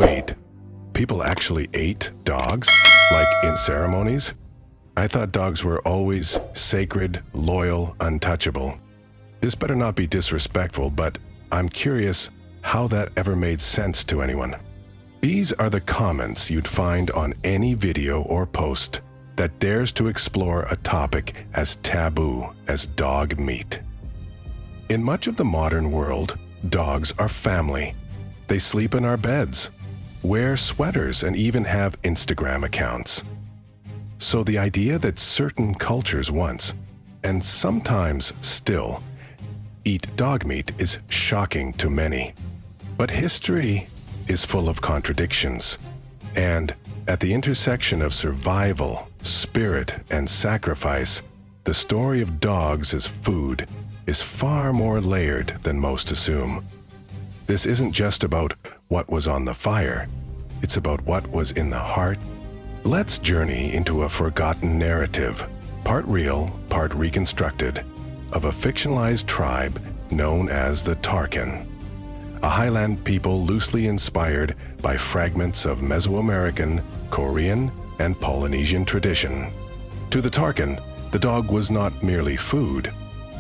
Wait, people actually ate dogs? Like in ceremonies? I thought dogs were always sacred, loyal, untouchable. This better not be disrespectful, but I'm curious how that ever made sense to anyone. These are the comments you'd find on any video or post that dares to explore a topic as taboo as dog meat. In much of the modern world, dogs are family. They sleep in our beds, wear sweaters, and even have Instagram accounts. So the idea that certain cultures once, and sometimes still, eat dog meat is shocking to many. But history is full of contradictions, and at the intersection of survival, spirit, and sacrifice, the story of dogs as food is far more layered than most assume. This isn't just about what was on the fire, it's about what was in the heart. Let's journey into a forgotten narrative, part real, part reconstructed, of a fictionalized tribe known as the Tarkan, a highland people loosely inspired by fragments of Mesoamerican, Korean, and Polynesian tradition. To the Tarkan, the dog was not merely food,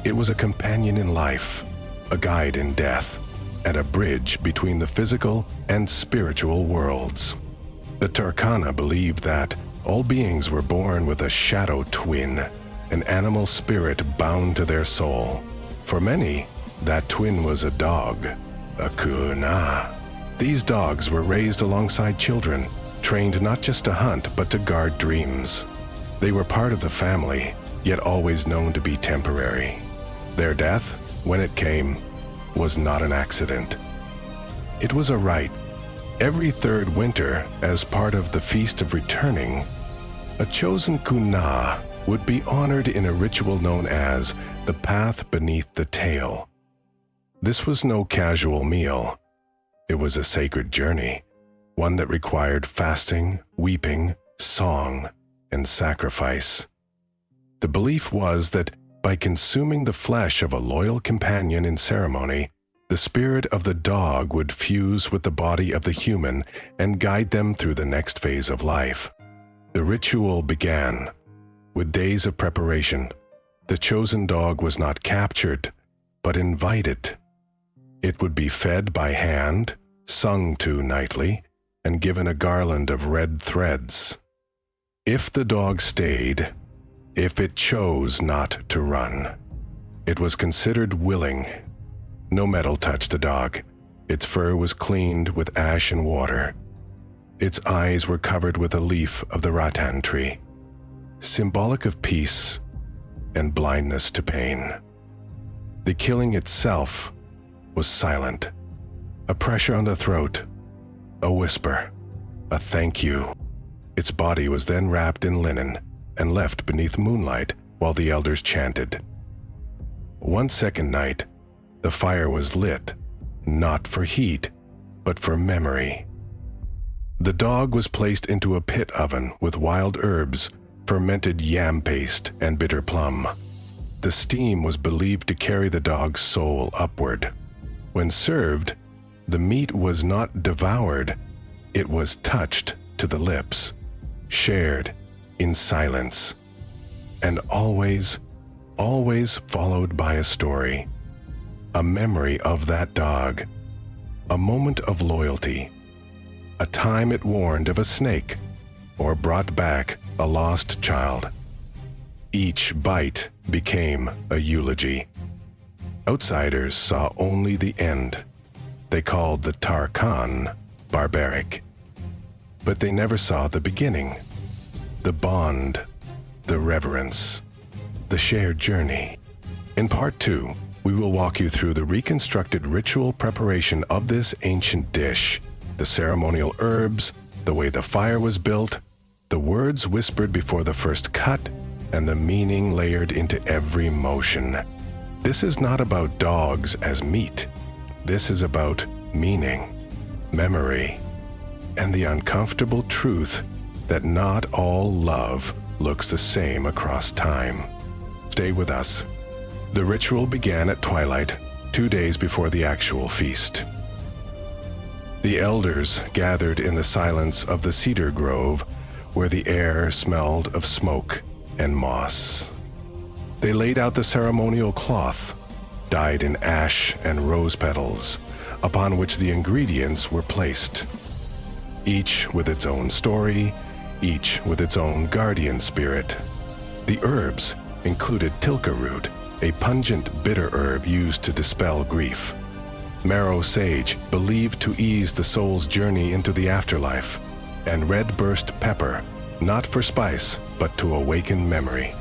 it was a companion in life, a guide in death, and a bridge between the physical and spiritual worlds. The Turkana believed that all beings were born with a shadow twin, an animal spirit bound to their soul. For many, that twin was a dog, a kuna. These dogs were raised alongside children, trained not just to hunt but to guard dreams. They were part of the family, yet always known to be temporary. Their death, when it came, was not an accident. It was a rite. Every third winter, as part of the Feast of Returning, a chosen kuna would be honored in a ritual known as the Path Beneath the Tail. This was no casual meal. It was a sacred journey, one that required fasting, weeping, song, and sacrifice. The belief was that by consuming the flesh of a loyal companion in ceremony, the spirit of the dog would fuse with the body of the human and guide them through the next phase of life. The ritual began with days of preparation. The chosen dog was not captured, but invited. It would be fed by hand, sung to nightly, and given a garland of red threads. If the dog stayed, if it chose not to run, it was considered willing. No metal touched the dog. Its fur was cleaned with ash and water. Its eyes were covered with a leaf of the rattan tree, symbolic of peace and blindness to pain. The killing itself was silent. A pressure on the throat, a whisper, a thank you. Its body was then wrapped in linen and left beneath moonlight while the elders chanted. One second night, the fire was lit, not for heat, but for memory. The dog was placed into a pit oven with wild herbs, fermented yam paste, and bitter plum. The steam was believed to carry the dog's soul upward. When served, the meat was not devoured, it was touched to the lips, shared in silence, and always followed by a story, a memory of that dog, a moment of loyalty, a time it warned of a snake or brought back a lost child. Each bite became a eulogy. Outsiders saw only the end. They called the Tarkan barbaric. But they never saw the beginning, the bond, the reverence, the shared journey. In part 2, we will walk you through the reconstructed ritual preparation of this ancient dish, the ceremonial herbs, the way the fire was built, the words whispered before the first cut, and the meaning layered into every motion. This is not about dogs as meat. This is about meaning, memory, and the uncomfortable truth that not all love looks the same across time. Stay with us. The ritual began at twilight, 2 days before the actual feast. The elders gathered in the silence of the cedar grove, where the air smelled of smoke and moss. They laid out the ceremonial cloth, dyed in ash and rose petals, upon which the ingredients were placed. Each with its own story, each with its own guardian spirit. The herbs included tilka root, a pungent bitter herb used to dispel grief; marrow sage, believed to ease the soul's journey into the afterlife; and red burst pepper, not for spice, but to awaken memory.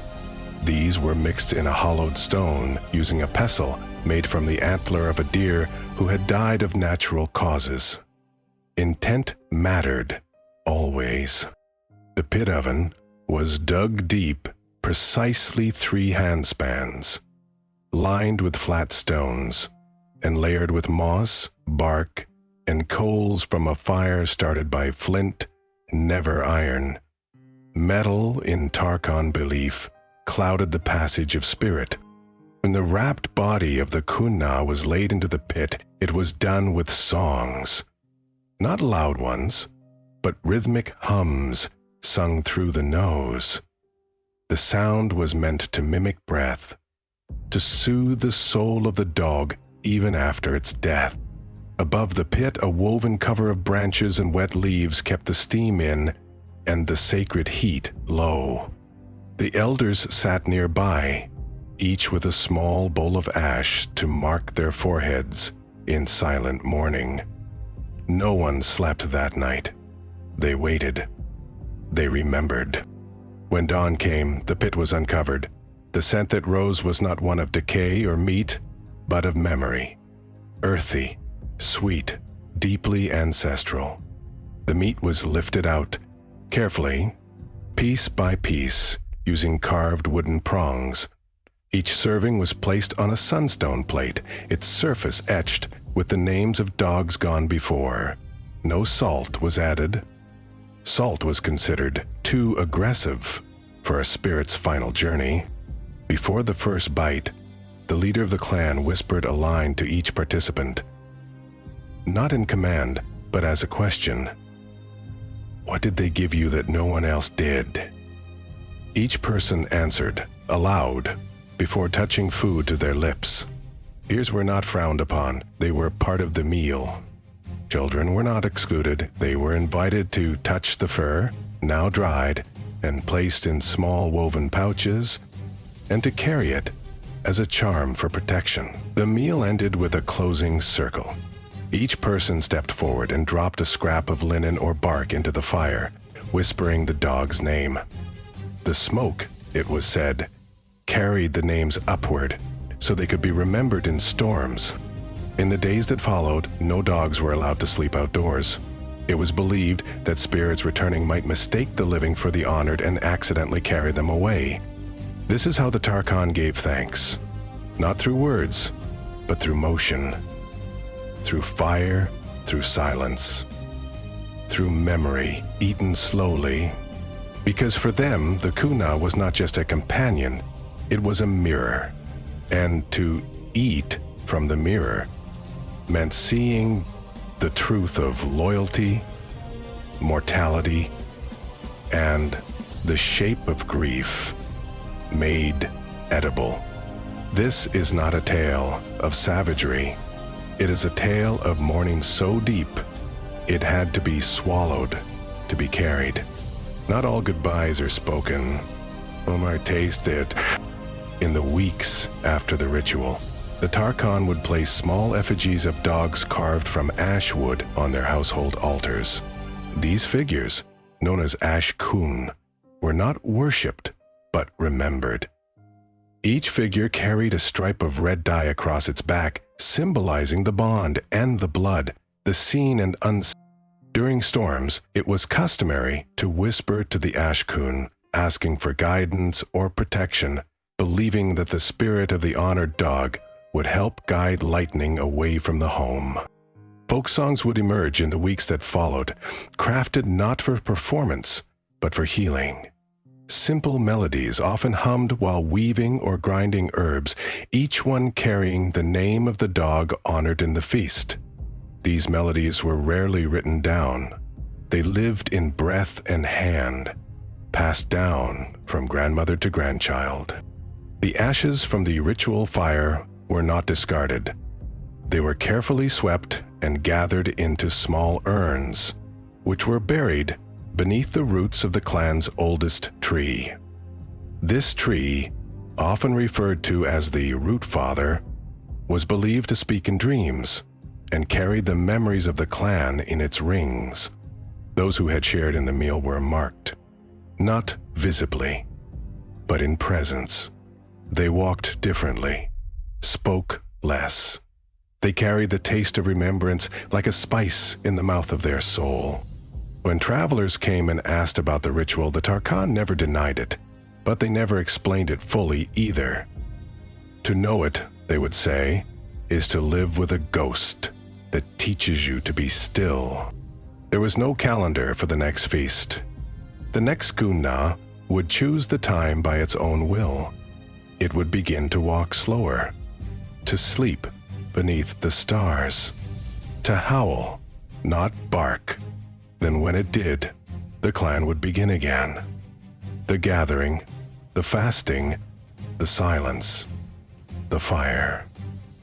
These were mixed in a hollowed stone using a pestle made from the antler of a deer who had died of natural causes. Intent mattered, always. The pit oven was dug deep, precisely 3 handspans, lined with flat stones, and layered with moss, bark, and coals from a fire started by flint, never iron. Metal, in Tarkhan belief, clouded the passage of spirit. When the wrapped body of the Kunna was laid into the pit, it was done with songs. Not loud ones, but rhythmic hums sung through the nose. The sound was meant to mimic breath, to soothe the soul of the dog even after its death. Above the pit, a woven cover of branches and wet leaves kept the steam in and the sacred heat low. The elders sat nearby, each with a small bowl of ash to mark their foreheads in silent mourning. No one slept that night. They waited. They remembered. When dawn came, the pit was uncovered. The scent that rose was not one of decay or meat, but of memory. Earthy, sweet, deeply ancestral. The meat was lifted out, carefully, piece by piece, using carved wooden prongs. Each serving was placed on a sunstone plate, its surface etched with the names of dogs gone before. No salt was added. Salt was considered too aggressive for a spirit's final journey. Before the first bite, the leader of the clan whispered a line to each participant, not in command, but as a question. What did they give you that no one else did? Each person answered, aloud, before touching food to their lips. Ears were not frowned upon, they were part of the meal. Children were not excluded, they were invited to touch the fur, now dried, and placed in small woven pouches, and to carry it as a charm for protection. The meal ended with a closing circle. Each person stepped forward and dropped a scrap of linen or bark into the fire, whispering the dog's name. The smoke, it was said, carried the names upward, so they could be remembered in storms. In the days that followed, no dogs were allowed to sleep outdoors. It was believed that spirits returning might mistake the living for the honored and accidentally carry them away. This is how the Tarkhan gave thanks, not through words, but through motion, through fire, through silence, through memory, eaten slowly. Because for them, the Kunna was not just a companion, it was a mirror. And to eat from the mirror meant seeing the truth of loyalty, mortality, and the shape of grief made edible. This is not a tale of savagery. It is a tale of mourning so deep, it had to be swallowed to be carried. Not all goodbyes are spoken. Omar tasted. In the weeks after the ritual, the Tarkhan would place small effigies of dogs carved from ash wood on their household altars. These figures, known as Ash Kun, were not worshipped, but remembered. Each figure carried a stripe of red dye across its back, symbolizing the bond and the blood, the seen and unseen. During storms, it was customary to whisper to the Ash Kun, asking for guidance or protection, believing that the spirit of the honored dog would help guide lightning away from the home. Folk songs would emerge in the weeks that followed, crafted not for performance, but for healing. Simple melodies often hummed while weaving or grinding herbs, each one carrying the name of the dog honored in the feast. These melodies were rarely written down. They lived in breath and hand, passed down from grandmother to grandchild. The ashes from the ritual fire were not discarded. They were carefully swept and gathered into small urns, which were buried beneath the roots of the clan's oldest tree. This tree, often referred to as the Root Father, was believed to speak in dreams and carried the memories of the clan in its rings. Those who had shared in the meal were marked, not visibly, but in presence. They walked differently, spoke less. They carried the taste of remembrance like a spice in the mouth of their soul. When travelers came and asked about the ritual, the Tarkan never denied it, but they never explained it fully either. To know it, they would say, is to live with a ghost that teaches you to be still. There was no calendar for the next feast. The next Gunna would choose the time by its own will. It would begin to walk slower, to sleep beneath the stars, to howl, not bark. Then when it did, the clan would begin again. The gathering, the fasting, the silence, the fire.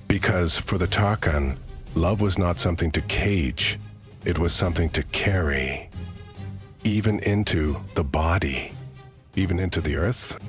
Because for the Tarkan, love was not something to cage, it was something to carry, even into the body, even into the earth.